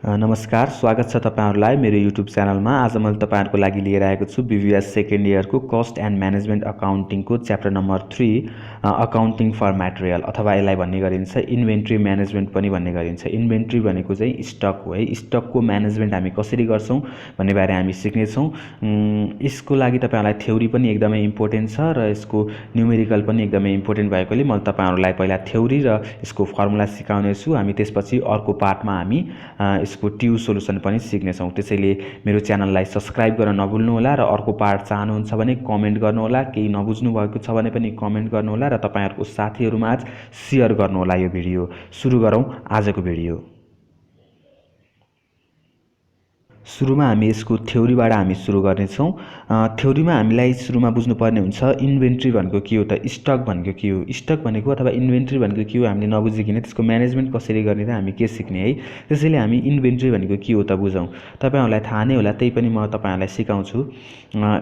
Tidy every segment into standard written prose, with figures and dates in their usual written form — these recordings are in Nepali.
नमस्कार, स्वागत छ तपाईहरुलाई मेरो युट्युब च्यानलमा। आज मैले तपाईहरुको लागि लिएर आएको छु बीबीएस सेकेन्ड इयरको कस्ट एन्ड म्यानेजमेन्ट अकाउन्टिङको chapter number 3 accounting for material, अथवा यसलाई भन्ने गरिन्छ इन्भेन्ट्री म्यानेजमेन्ट पनि भन्ने गरिन्छ। इन्भेन्ट्री भनेको चाहिँ स्टक हो है। स्टकको म्यानेजमेन्ट हामी कसरी गर्छौं भन्ने बारे हामी सिक्ने छौं। यसको लागि तपाईहरुलाई थ्योरी पनि एकदमै इम्पोर्टेन्ट छ र यसको न्यूमेरिकल पनि एकदमै इम्पोर्टेन्ट भएकोले मैले तपाईहरुलाई पहिला थ्योरी र यसको फर्मुला सिकाउने छु। हामी त्यसपछि अर्को पार्टमा हामी यसको ट्यू सोलुसन पनि सिक्ने छौं। त्यसैले मेरो च्यानललाई सब्स्क्राइब गर्न नभुल्नु होला र अर्को पार्ट चाहनुहुन्छ भने कमेन्ट गर्नु होला। केही नबुझ्नु भएको छ भने पनि कमेन्ट गर्नु होला र तपाईहरुको साथीहरुमा शेयर गर्नु होला। यो भिडियो सुरु गरौं आजको भिडियो। सुरुमा हामी यसको थ्योरीबाट हामी सुरु गर्ने छौं। थ्योरीमा हामीलाई सुरुमा बुझ्नुपर्ने हुन्छ इन्भेन्ट्री भनेको के हो त, स्टक भनेको के हो। स्टक भनेको अथवा इन्भेन्ट्री भनेको के हो हामीले नबुझिकिन त्यसको म्यानेजमेन्ट कसरी गर्ने त हामी के सिक्ने है। त्यसैले हामी इन्भेन्ट्री भनेको के हो त बुझौं। तपाईहरुलाई थाहा नै होला, त्यही पनि म तपाईहरुलाई सिकाउँछु।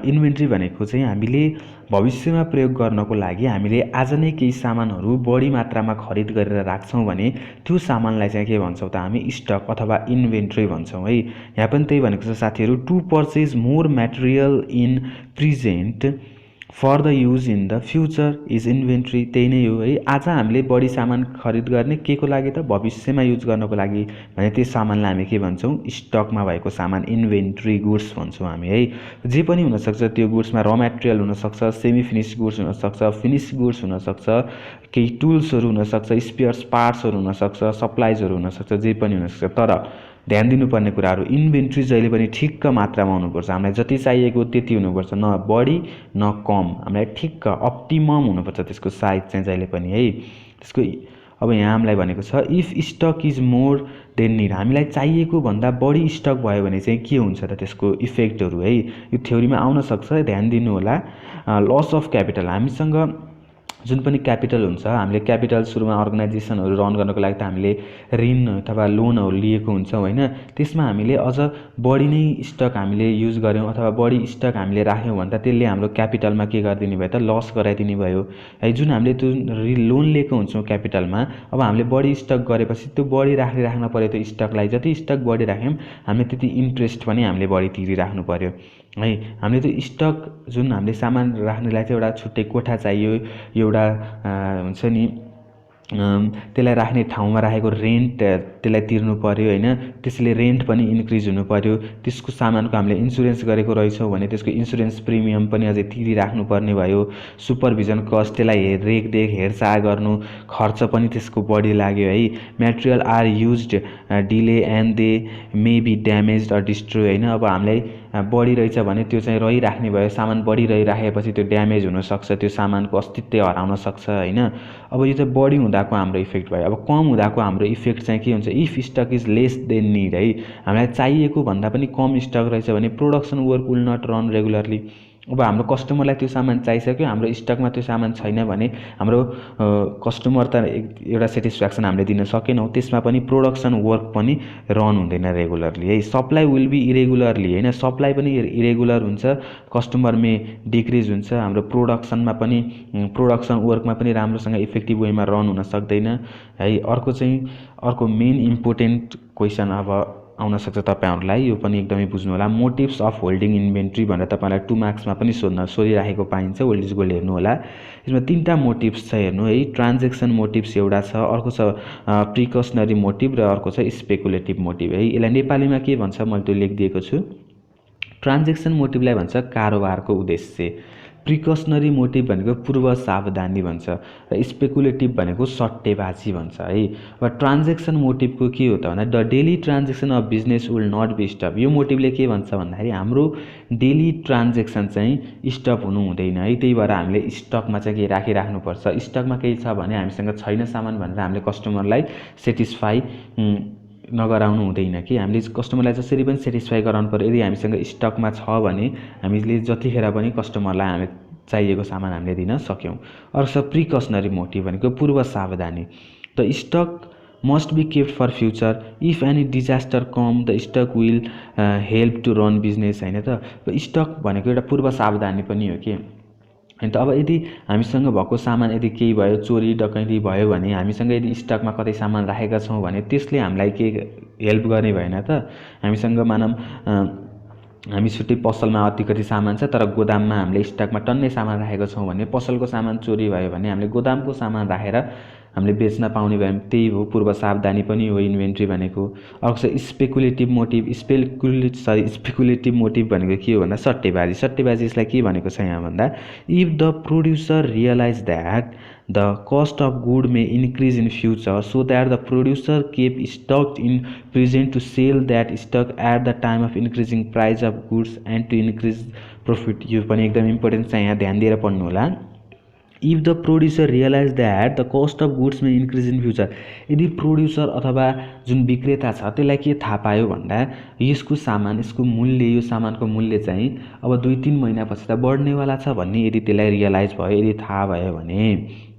इन्भेन्ट्री भनेको चाहिँ हामीले भविष्यमा प्रयोग गर्नको लागि हामीले आज नै केही सामानहरु बढी मात्रामा खरिद गरेर राख्छौं भने त्यो सामानलाई चाहिँ के भन्छौं त हामी स्टक अथवा इन्भेन्ट्री भन्छौं है। यहाँ पनि त्यही भनेको छ साथीहरु, to purchase more material in present for the use in the future is inventory. त्यही नै हो है। आज हामीले बढी सामान खरिद गर्ने के को लागि त, भविष्यमा युज गर्नको लागि भने त्यो सामानलाई हामी के भन्छौं, स्टकमा भएको सामान इन्भेन्ट्री गुड्स भन्छौं हामी है। जे पनि हुन सक्छ, त्यो गुड्समा र मटेरियल हुन सक्छ, सेमी फिनिश गुड्स हुन सक्छ, फिनिश गुड्स हुन सक्छ, केही टुल्सहरु हुन सक्छ, स्पेयर्स पार्ट्सहरु हुन सक्छ, सप्लाइजहरु हुन सक्छ, जे पनि हुन सक्छ। तर ध्यान दिनुपर्ने कुराहरु, इन्भेन्ट्री जहिले पनि ठिक्क मात्रामा हुनुपर्छ। हामीलाई जति चाहिएको त्यति हुनुपर्छ, न बढी न कम। हामीलाई ठिक्क अप्टिमम हुनुपर्छ त्यसको साइज चाहिँ जहिले पनि है। त्यसको अब यहाँ हामीलाई भनेको छ if stock is more than need, हामीलाई चाहिएको भन्दा बढी स्टक भयो भने चाहिँ के हुन्छ त त्यसको इफेक्टहरु है। यो थ्योरीमा आउन सक्छ, ध्यान दिनु होला। लस अफ क्यापिटल, हामीसँग जुन पनि क्यापिटल हुन्छ, हामीले क्यापिटल सुरुमा अर्गनाइजेसनहरु रन गर्नको लागि त हामीले ऋण अथवा लोनहरु लिएको हुन्छौं हैन। त्यसमा हामीले अझ बढी नै स्टक हामीले युज गर्यौं अथवा बढी स्टक हामीले राख्यौं भने त त्यसले हाम्रो क्यापिटलमा के गर्दिने भयो त, लस गराइदिने भयो है। जुन हामीले त्यो लोन लिएको हुन्छौं क्यापिटलमा, अब हामीले बढी स्टक गरेपछि त्यो बढी राख्न पर्यो। त्यो स्टकलाई जति स्टक बढी राख्यौं हामीले त्यति इन्ट्रेस्ट पनि हामीले बढी तिरिराख्नु पर्यो है। हामीले त्यो स्टक जुन हामीले सामान राख्नेलाई चाहिँ एउटा छुट्टै कोठा चाहियो, एउटा हुन्छ नि त्यसलाई राख्ने ठाउँमा राखेको रेन्ट त्यसलाई तिर्नु पर्यो हैन। त्यसले रेन्ट पनि इन्क्रिज हुनु पर्यो। त्यसको सामानको हामीले इन्स्योरेन्स गरेको रहेछौं भने त्यसको इन्स्योरेन्स प्रिमियम पनि अझै तिरिराख्नु पर्ने भयो। सुपरभिजन कस्ट, त्यसलाई रेखदेख हेरचाह गर्नु खर्च पनि त्यसको बढी लाग्यो है। Material are used daily and they may be damaged or destroy हैन। अब हामीलाई बढी रहेछ भने त्यो चाहिँ रहिराख्ने भयो, सामान बढी रहिराखेपछि त्यो ड्यामेज हुन सक्छ, त्यो सामानको अस्तित्व हराउन सक्छ हैन। अब यो चाहिँ बढी हुँदाको हाम्रो इफेक्ट भयो। अब कम हुँदाको हाम्रो इफेक्ट चाहिँ के हुन्छ, if stock is less than need है। हामीलाई चाहिएको भन्दा पनि कम स्टक रहेछ भने production work will not run regularly. अब हाम्रो कस्टमरलाई त्यो सामान चाहिसक्यो, हाम्रो स्टकमा त्यो सामान छैन भने हाम्रो कस्टमर त एउटा सेटिस्फ्याक्सन हामीले दिन सकेनौं, त्यसमा पनि प्रोडक्सन वर्क पनि रन हुँदैन रेगुलरली है। सप्लाई विल बी इरेगुलरली हैन, सप्लाई पनि इरेगुलर हुन्छ, कस्टमरमै डिक्रिज हुन्छ, हाम्रो प्रोडक्सनमा पनि प्रोडक्सन वर्कमा पनि राम्रोसँग इफेक्टिभ वेमा रन हुन सक्दैन है। अर्को मेन इम्पोर्टेन्ट क्वेशन अब आउन सक्छ तपाईहरुलाई, यो पनि एकदमै बुझ्नु होला। मोटिभ्स अफ होल्डिङ इन्भेन्ट्री भनेर तपाईलाई 2 मार्क्समा पनि सोधिराखेको पाइन्छ, ओल्ड इज गोल्ड हेर्नु होला। यसमा 3टा मोटिभ्स छ हेर्नु है। ट्रान्जेक्सन मोटिभ्स एउटा छ, अर्को छ प्रिकसनरी मोटिभ र अर्को छ स्पेकुलेटिभ मोटिभ है। यसलाई नेपालीमा के भन्छ मैले त्यो लेखिदिएको छु। ट्रान्जेक्सन मोटिभलाई भन्छ कारोबारको उद्देश्य, प्रिकसनरी मोटिभ भनेको पूर्व सावधानी भन्छ र स्पेकुलेटिभ भनेको सट्टेबाजी भन्छ है। अब ट्रान्जेक्सन मोटिभको के हो त भन्दा the daily transaction of business will not be stop. यो मोटिभले के भन्छ भन्दाखेरि हाम्रो डेली ट्रान्जेक्सन चाहिँ स्टप हुनु हुँदैन है। त्यही भएर हामीले स्टकमा चाहिँ के राखिराख्नुपर्छ। स्टकमा केही छ भने हामीसँग छैन सामान भनेर हामीले कस्टमरलाई सेटिस्फाई नगराउनु हुँदैन कि हामीले कस्टमरलाई जसरी पनि सेटिस्फाई गराउनु पर्यो। यदि हामीसँग स्टकमा छ भने हामीले जतिखेर पनि कस्टमरलाई हामी चाहिएको सामान हामीले दिन सक्यौं। अर्को प्रिकसनरी मोटिभ भनेको पूर्व सावधानी, the stock must be kept for future if any disaster come the stock will help to run business हैन त। स्टक भनेको एउटा पूर्व सावधानी पनि हो कि अनि त अब यदि हामीसँग भएको सामान यदि केही भयो, चोरी डकैती भयो भने हामीसँग यदि स्टकमा कतै सामान राखेका छौँ भने त्यसले हामीलाई के हेल्प गर्ने भएन त। हामीसँग मानौँ हामी छुट्टै पसलमा कति सामान छ तर गोदाममा हामीले स्टकमा टन्नै सामान राखेको छौँ भने पसलको सामान चोरी भयो भने हामीले गोदामको सामान राखेर हामीले बेच्न पाउने भयो भने त्यही हो, पूर्व सावधानी पनि हो इन्भेन्ट्री भनेको। अर्को छ स्पेकुलेटिभ मोटिभ। स्पेकुलेटिभ मोटिभ भनेको के हो भन्दा सट्टेबाजी। सट्टेबाजी यसलाई के भनेको छ यहाँ भन्दा if the producer realize that the cost of good may increase in future, so that the producer keep stock in present to sell that stock at the time of increasing price of goods and to increase profit। यो पनि एकदम इम्पोर्टेन्ट छ, यहाँ ध्यान दिएर पढ्नु होला। If the producer realize that the cost of goods may increase in future. यदि प्रोड्युसर अथवा जुन विक्रेता छ त्यसलाई के थाहा पायो भन्दा यसको सामान, यसको मूल्य, यो सामानको मूल्य चाहिँ अब 2-3 महिनापछि त बढ्नेवाला छ भन्ने यदि त्यसलाई रियलाइज भयो, यदि थाहा भयो भने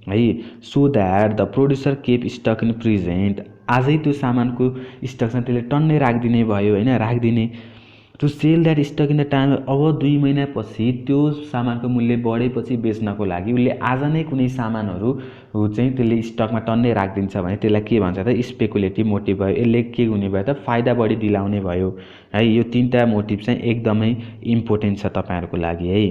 है, so that the producer keep stock in present. आजै त्यो सामानको स्टक चाहिँ त्यसले टन्नै राखिदिने भयो होइन, राखिदिने to sell that stock in the time. अब 2 महिनापछि त्यो सामानको मूल्य बढेपछि बेच्नको लागि उसले आज नै कुनै सामानहरू चाहिँ त्यसले स्टकमा टन्नै राखिदिन्छ भने त्यसलाई के भन्छ त स्पेकुलेटिभ मोटिभ भयो। यसले के हुने भयो त फाइदा बढी दिलाउने भयो है। यो 3टा मोटिभ चाहिँ एकदमै इम्पोर्टेन्ट छ तपाईँहरूको लागि है।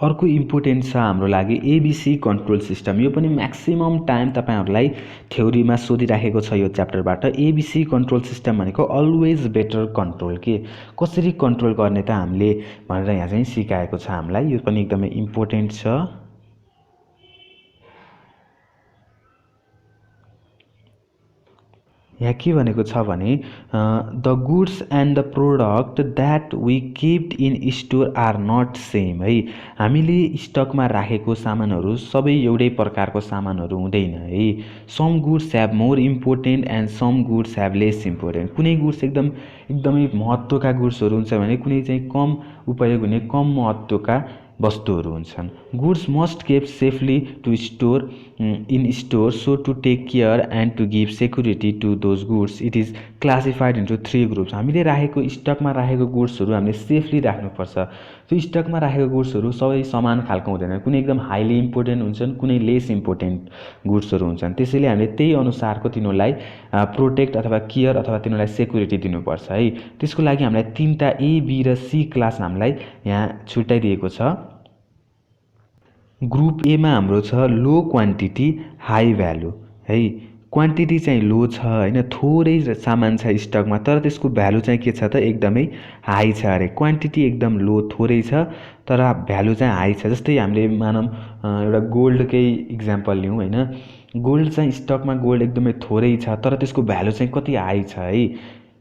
अर्को इम्पोर्टेन्ट छ हाम्रो लागि एबिसी कन्ट्रोल सिस्टम। यो पनि म्याक्सिमम टाइम तपाईँहरूलाई थ्योरीमा सोधिराखेको छ यो च्याप्टरबाट। एबिसी कन्ट्रोल सिस्टम भनेको अलवेज बेटर कन्ट्रोल। के कसरी कन्ट्रोल गर्ने त हामीले भनेर यहाँ चाहिँ सिकाएको छ हामीलाई। यो पनि एकदमै इम्पोर्टेन्ट छ। यहाँ के भनेको छ भने the goods and the product that we kept in store are not same है। हामीले स्टकमा राखेको सामानहरू सबै एउटै प्रकारको सामानहरू हुँदैन है। Some goods have more important and some goods have less important. कुनै गुड्स एकदमै महत्त्वका गुड्सहरू हुन्छ भने कुनै चाहिँ कम उपयोग हुने कम महत्त्वका वस्तुहरू हुन्छन्। Goods must keep safely to store in store, so to take care and to give security to those goods it is classified into 3 groups. हामीले राखेको स्टकमा राखेको गुड्सहरू हामीले सेफली राख्नुपर्छ। त्यो स्टकमा राखेको गुड्सहरू सबै समान खालको हुँदैन, कुनै एकदम हाइली इम्पोर्टेन्ट हुन्छन्, कुनै लेस इम्पोर्टेन्ट गुड्सहरू हुन्छन्। त्यसैले हामीले त्यही अनुसारको तिनीहरूलाई प्रोटेक्ट अथवा केयर अथवा तिनीहरूलाई सेक्युरिटी दिनुपर्छ है। त्यसको लागि हामीलाई 3टा ए, बी र सी क्लास हामीलाई यहाँ छुट्याइदिएको छ। ग्रुप एमा हाम्रो छ लो क्वान्टिटी हाई भ्यालु है। क्वान्टिटी चाहिँ लो छ होइन, थोरै सामान छ स्टकमा तर त्यसको भ्यालु चाहिँ के छ त एकदमै हाई छ अरे। क्वान्टिटी एकदम लो थोरै छ तर भ्यालु चाहिँ हाई छ। जस्तै हामीले मानौँ एउटा गोल्डकै इक्जाम्पल लिउँ होइन। गोल्ड चाहिँ स्टकमा गोल्ड एकदमै थोरै छ तर त्यसको भ्यालु चाहिँ कति हाई छ है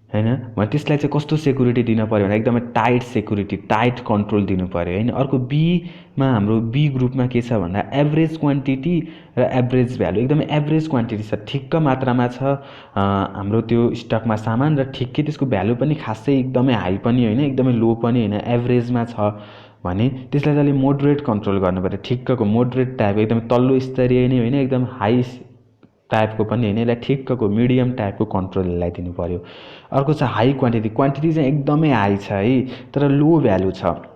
होइन। भने त्यसलाई चाहिँ कस्तो सेक्युरिटी दिन पऱ्यो भने एकदमै टाइट सेक्युरिटी, टाइट कन्ट्रोल दिनु पऱ्यो होइन। अर्को बीमा हाम्रो बी ग्रुपमा के छ भन्दा एभरेज क्वान्टिटी र एभरेज भ्यालु। एकदमै एभरेज क्वान्टिटी छ, ठिक्क मात्रामा छ हाम्रो त्यो स्टकमा सामान र ठिक्कै त्यसको भ्यालु पनि खासै एकदमै हाई पनि होइन एकदमै लो पनि होइन, एभरेजमा छ भने त्यसलाई चाहिँ अलिक मोडरेट कन्ट्रोल गर्नु पऱ्यो। ठिक्कको मोडरेट टाइप, एकदमै तल्लो स्तरीय नै होइन एकदम हाई टाइपको पनि होइन, यसलाई ठिक्कको मिडियम टाइपको कन्ट्रोल यसलाई दिनु पऱ्यो। अर्को छ हाई क्वान्टिटी। क्वान्टिटी चाहिँ एकदमै हाई छ है तर लो भ्यालु छ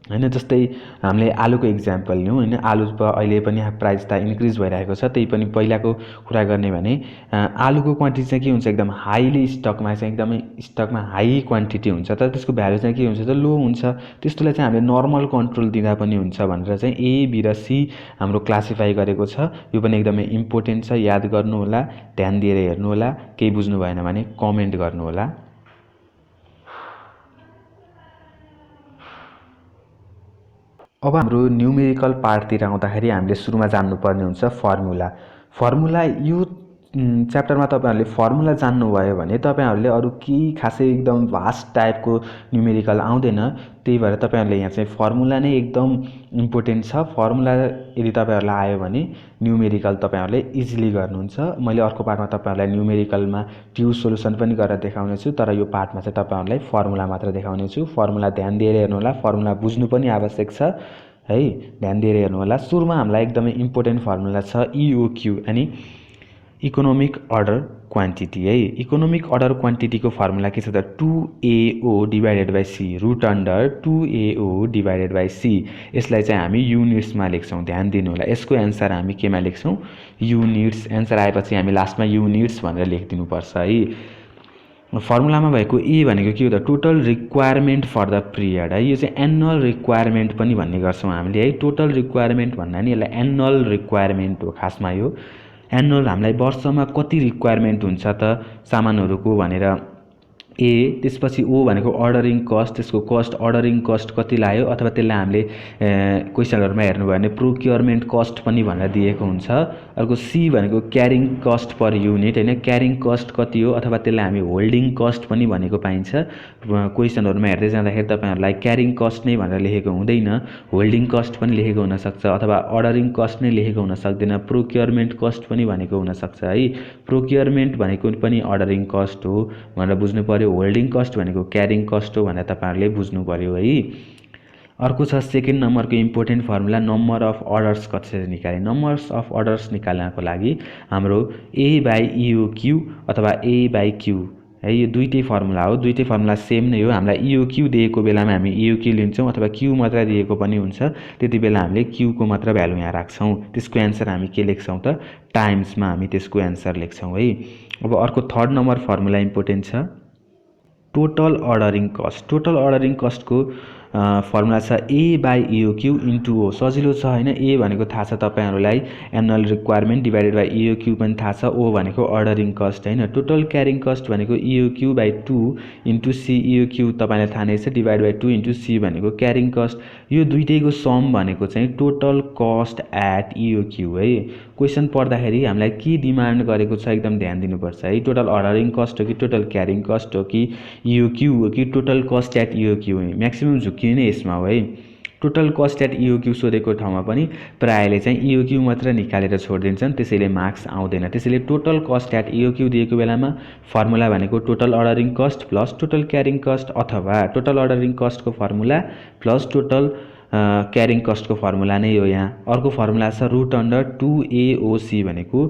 होइन। जस्तै हामीले आलुको इक्जाम्पल लिउँ होइन। आलु अहिले पनि प्राइस त इन्क्रिज भइरहेको छ, त्यही पनि पहिलाको कुरा गर्ने भने आलुको क्वान्टिटी चाहिँ के हुन्छ एकदम हाईली स्टकमा चाहिँ एकदमै स्टकमा हाई क्वान्टिटी हुन्छ तर त्यसको भ्यालु चाहिँ के हुन्छ त लो हुन्छ। त्यस्तोलाई चाहिँ हामीले नर्मल कन्ट्रोल दिँदा पनि हुन्छ भनेर चाहिँ ए, बी र सी हाम्रो क्लासिफाई गरेको छ। यो पनि एकदमै इम्पोर्टेन्ट छ, याद गर्नु होला, ध्यान दिएर हेर्नु होला। केही बुझ्नु भएन भने कमेन्ट गर्नु होला। अब हाम्रो न्युमेरिकल पार्टतिर आउँदाखेरि हामीले सुरुमा जान्नुपर्ने हुन्छ फर्मुला। फर्मुला यो च्याप्टरमा तपाईँहरूले फर्मुला जान्नुभयो भने तपाईँहरूले अरू केही खासै एकदम भास्ट टाइपको न्युमेरिकल आउँदैन। त्यही भएर तपाईँहरूले यहाँ चाहिँ फर्मुला नै एकदम इम्पोर्टेन्ट छ। फर्मुला यदि तपाईँहरूलाई आयो भने न्युमेरिकल तपाईँहरूले इजिली गर्नुहुन्छ। मैले अर्को पार्टमा तपाईँहरूलाई न्युमेरिकलमा ट्यु सोल्युसन पनि गरेर देखाउने छु तर यो पार्टमा चाहिँ तपाईँहरूलाई फर्मुला मात्र देखाउने छु। फर्मुला ध्यान दिएर हेर्नु होला, फर्मुला बुझ्नु पनि आवश्यक छ है, ध्यान दिएर हेर्नु होला। सुरुमा हामीलाई एकदमै इम्पोर्टेन्ट फर्मुला छ इओक्यू अनि इकोनोमिक अर्डर क्वान्टिटी है। इकोनोमिक अर्डर क्वान्टिटीको फर्मुला के छ त 2AO divided by C, root under 2AO divided by सी। यसलाई चाहिँ हामी युनिट्समा लेख्छौँ, ध्यान दिनु होला। यसको एन्सर हामी केमा लेख्छौँ? युनिट्स। एन्सर आएपछि हामी लास्टमा युनिट्स भनेर लेखिदिनुपर्छ है। फर्मुलामा भएको ए भनेको के हो त? Total requirement for the period है। यो चाहिँ एनुअल रिक्वायरमेन्ट पनि भन्ने गर्छौँ हामीले है। टोटल रिक्वायरमेन्ट भन्दा नि यसलाई एनुअल रिक्वायरमेन्ट हो खासमा। यो एनुअल हामीलाई वर्षमा कति रिक्वायरमेन्ट हुन्छ त सामानहरूको भनेर ए। त्यसपछि ओ भनेको अर्डरिङ कस्ट, त्यसको कस्ट अर्डरिङ कस्ट कति लाग्यो, अथवा त्यसलाई हामीले क्वेसनहरुमा हेर्नुभयो भने प्रोक्योरमेन्ट कस्ट पनि भनेर दिएको हुन्छ। अर्को सी भनेको क्यारिङ कस्ट पर युनिट हैन, क्यारिङ कस्ट कति हो, अथवा त्यसलाई हामी होल्डिङ कस्ट पनि भनेको पाइन्छ। क्वेसनहरुमा हेर्दै जाँदाखेरि तपाईहरुलाई क्यारिङ कस्ट नै भनेर लेखेको हुँदैन, होल्डिङ कस्ट पनि लेखेको हुन सक्छ, अथवा अर्डरिङ कस्ट नै लेखेको हुन सक्दैन, प्रोक्योरमेन्ट कस्ट पनि भनेको हुन सक्छ है। प्रोक्योरमेन्ट भनेको पनि अर्डरिङ कस्ट हो भनेर बुझ्नु पर्यो। होल्डिङ कस्ट भनेको क्यारिङ कस्ट हो भनेर तपाईहरुले बुझ्नु पर्यो है। अर्को छ सेकेन्ड नम्बरको important formula, number of orders कसरी निकाल्ने। नम्बर्स अफ अर्डर्स निकाल्नको लागि हाम्रो ए बाई इओक्यू अथवा ए बाई क्यू है, यो दुईटै फर्मुला हो। दुईटै फर्मुला सेम नै हो। हामीलाई इओक्यू दिएको बेलामा हामी इओक्यू लिन्छौँ, अथवा क्यू मात्र दिएको पनि हुन्छ, त्यति बेला हामीले क्यूको मात्र भ्यालु यहाँ राख्छौँ। त्यसको एन्सर हामी के लेख्छौँ त? टाइम्समा हामी त्यसको एन्सर लेख्छौँ है। अब अर्को थर्ड नम्बर फर्मुला इम्पोर्टेन्ट छ, total ordering cost. Total ordering कस्टको फर्मुला छ ए बाई इओक्यू इन्टु ओ। सजिलो छ हैन। ए भनेको थाहा छ तपाईहरुलाई, एनुअल रिक्वायरमेन्ट डिभाइडेड बाई इओक्यू पनि थाहा छ। ओ भनेको अर्डरिङ कस्ट हैन। टोटल क्यारिङ कस्ट भनेको इओक्यू बाई 2 इन्टु सी। इओक्यू तपाईलाई थाहा नै छ, डिभाइड बाई 2 इन्टु सी भनेको क्यारिङ कस्ट। यो दुईटैको सम भनेको चाहिँ टोटल कस्ट एट इओक्यू है। क्वेसन पढ्दाखेरि हामीलाई के डिमान्ड गरेको छ एकदम ध्यान दिनुपर्छ है। टोटल अर्डरिङ कस्ट हो कि टोटल क्यारिङ कस्ट हो कि इओक्यू हो कि टोटल कस्ट एट इओक्यू हो। म्याक्सिमम झुक्किने नै यसमा हो है। टोटल कस्ट एट इओक्यू सोधेको ठाउँमा पनि प्रायले चाहिँ इओक्यू मात्र निकालेर छोडिदिन्छन्, त्यसैले मार्क्स आउँदैन। त्यसैले टोटल कस्ट एट इओक्यू दिएको बेलामा फर्मुला भनेको total ordering cost plus total carrying cost, अथवा टोटल अर्डरिङ कस्टको फर्मुला प्लस टोटल क्यारिङ कस्टको फर्मुला नै हो यहाँ। अर्को फर्मुला छ रुट अन्डर 2AOC भनेको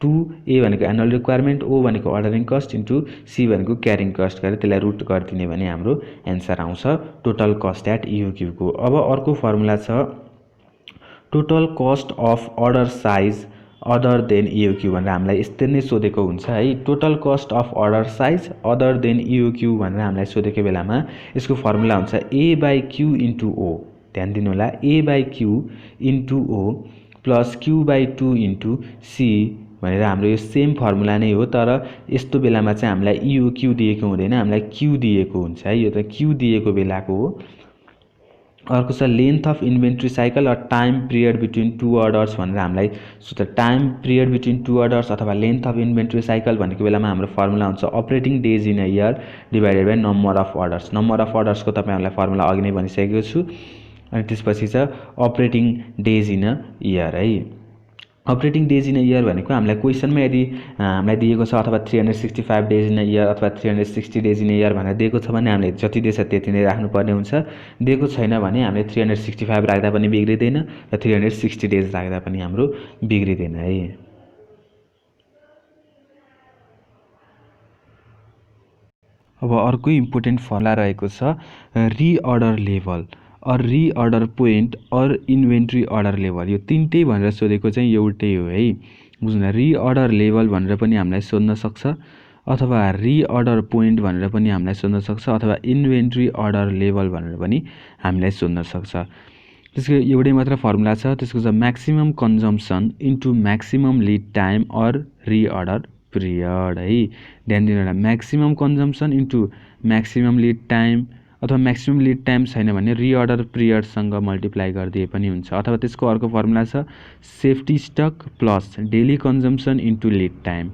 2A भनेको एनुअल रिक्वायरमेन्ट, ओ भनेको अर्डरिङ कस्ट इन्टु सी भनेको क्यारिङ कस्ट गरेर त्यसलाई रुट गरिदिने भने हाम्रो एन्सर आउँछ टोटल कस्ट एट इओक्यू को। अब अर्को फर्मुला छ total cost of order size other than EOQ भनेर हामीलाई यस्तै नै सोधेको हुन्छ है। Total cost of order size other than EOQ भनेर हामीलाई सोधेको बेलामा यसको फर्मुला हुन्छ A by Q into O. ध्यान दिनु होला, A by Q into O plus Q by 2 into C भनेर हाम्रो यो सेम फर्मुला नै हो। तर यस्तो बेलामा चाहिँ हामीलाई इओक्यू दिएको हुँदैन, हामीलाई क्यू दिएको हुन्छ है। यो त क्यू दिएको बेलाको हो। अर्को छ length of inventory cycle or time period between two orders भनेर हामीलाई time period between two orders अथवा लेन्थ अफ इन्भेन्ट्री साइकल भनेको बेलामा हाम्रो फर्मुला हुन्छ operating days in a year divided by number of orders. Number of अर्डर्सको तपाईहरुलाई फर्मुला अघि नै भनिसकेको छु। अनि त्यसपछि छ operating days in a year है। Operating days in a year भनेको हामीलाई क्वेसनमा यदि हामीलाई दिएको छ अथवा 365 डेज इन अ इयर अथवा 360 डेज इन अ इयर भनेर दिएको छ भने हामीले जति दिएछ त्यति नै राख्नुपर्ने हुन्छ। दिएको छैन भने हामीले 365 राख्दा पनि बिग्रिदैन र 360 डेज राख्दा पनि हाम्रो बिग्रिदैन है। अब अर्को इम्पोर्टेन्ट फर्मुला रहेको छ रिअर्डर लेभल और रिअर्डर पोइन्ट और इन्भेन्ट्री अर्डर लेभल। यो तीनटै भनेर सोधेको चाहिँ एउटै हो है। बुझ्नु, रिअर्डर लेभल भनेर पनि हामीलाई सोध्न सक्छ, अथवा रिअर्डर पोइन्ट भनेर पनि हामीलाई सोध्न सक्छ, अथवा इन्भेन्ट्री अर्डर लेभल भनेर पनि हामीलाई सोध्न सक्छ। त्यसको एउटै मात्र फर्मुला छ, त्यसको छ maximum consumption into maximum lead time और रिअर्डर पिरियड है। ध्यान दिनु होला, maximum consumption into maximum lead time, अथवा म्याक्सिमम लिड टाइम छैन भने रिअर्डर पिरियडसँग मल्टिप्लाई गरिदिए पनि हुन्छ। अथवा त्यसको अर्को फर्मुला छ safety stock plus daily consumption into lead time.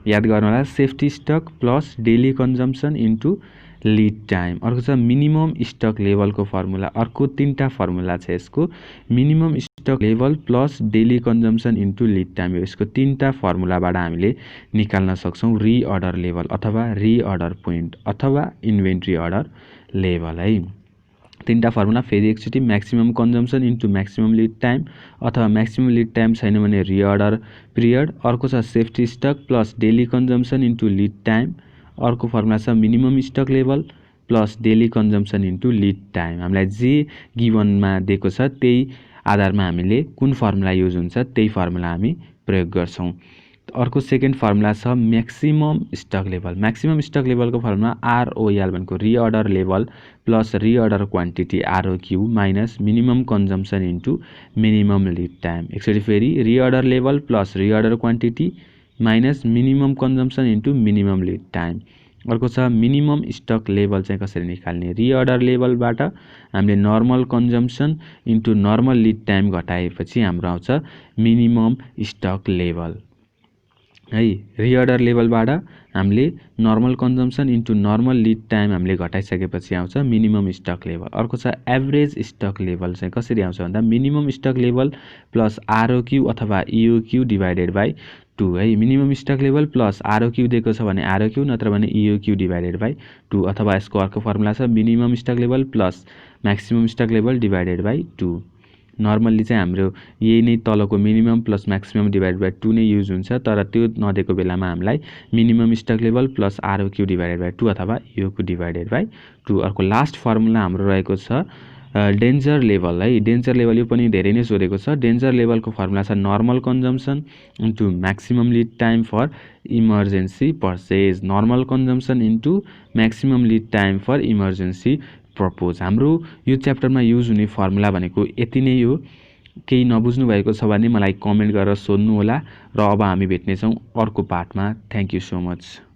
याद गर्नु होला, safety stock plus daily consumption into lead time. अर्को छ मिनिमम स्टक लेभलको फर्मुला। अर्को तीनटा फर्मुला छ यसको, minimum stock level plus daily consumption into lead time. यसको तीनटा फर्मुलाबाट हामीले निकाल्न सक्छौँ रिअर्डर लेभल अथवा रिअर्डर पोइन्ट अथवा इन्भेन्ट्री अर्डर लेभल है। तीनटा फर्मुला फेरि एकचोटि maximum consumption into maximum lead time अथवा म्याक्सिमम लिड टाइम छैन भने रिअर्डर पिरियड। अर्को छ safety stock plus daily consumption into lead time. अर्को फर्मुला छ minimum stock level plus daily consumption into lead time. हामीलाई जे गिभनमा दिएको छ त्यही आधारमा हामीले कुन फर्मुला युज हुन्छ त्यही फर्मुला हामी प्रयोग गर्छौं। अर्को सेकेन्ड फर्मुला छ maximum stock level. Maximum stock लेभलको फर्मुला ROL भनेको reorder level plus reorder quantity ROQ minus minimum consumption into minimum lead time. एकचोटि फेरि reorder level plus reorder quantity minus minimum consumption into minimum lead time. अर्को छ मिनिमम स्टक लेभल चाहिँ कसरी निकाल्ने। रिअर्डर लेभलबाट हामीले normal consumption into normal lead time घटाएपछि हाम्रो आउँछ मिनिमम स्टक लेभल है। रिअर्डर लेभलबाट हामीले normal consumption into normal lead time हामीले घटाइसकेपछि आउँछ मिनिमम स्टक लेभल। अर्को छ एभरेज स्टक लेभल चाहिँ कसरी आउँछ भन्दा minimum stock level plus ROQ अथवा EOQ डिभाइडेड बाई 2 है। Minimum stock level plus ROQ दिएको छ भने ROQ नत्र भने EOQ डिभाइडेड बाई 2 अथवा यसको अर्को फर्मुला छ minimum stock level plus maximum stock level divided by 2। Normally चाहिँ हाम्रो यही नै तलको minimum plus maximum divided by 2 नै युज हुन्छ, तर त्यो नदिएको बेलामा हामीलाई minimum stock level plus ROQ divided by 2 अथवा EOQ डिभाइडेड बाई 2। अर्को लास्ट फर्मुला हाम्रो रहेको छ डेन्जर लेभल है। डेन्जर लेभल यो पनि धेरै नै सोधेको छ। डेन्जर लेभलको फर्मुला छ normal consumption into maximum lead time for emergency purchase. Normal consumption into maximum lead time for emergency purpose. हाम्रो यो च्याप्टरमा युज हुने फर्मुला भनेको यति नै हो। केही नबुझ्नु भएको छ भने मलाई कमेन्ट गरेर सोध्नु होला र अब हामी भेट्नेछौँ अर्को पार्टमा। Thank you so much.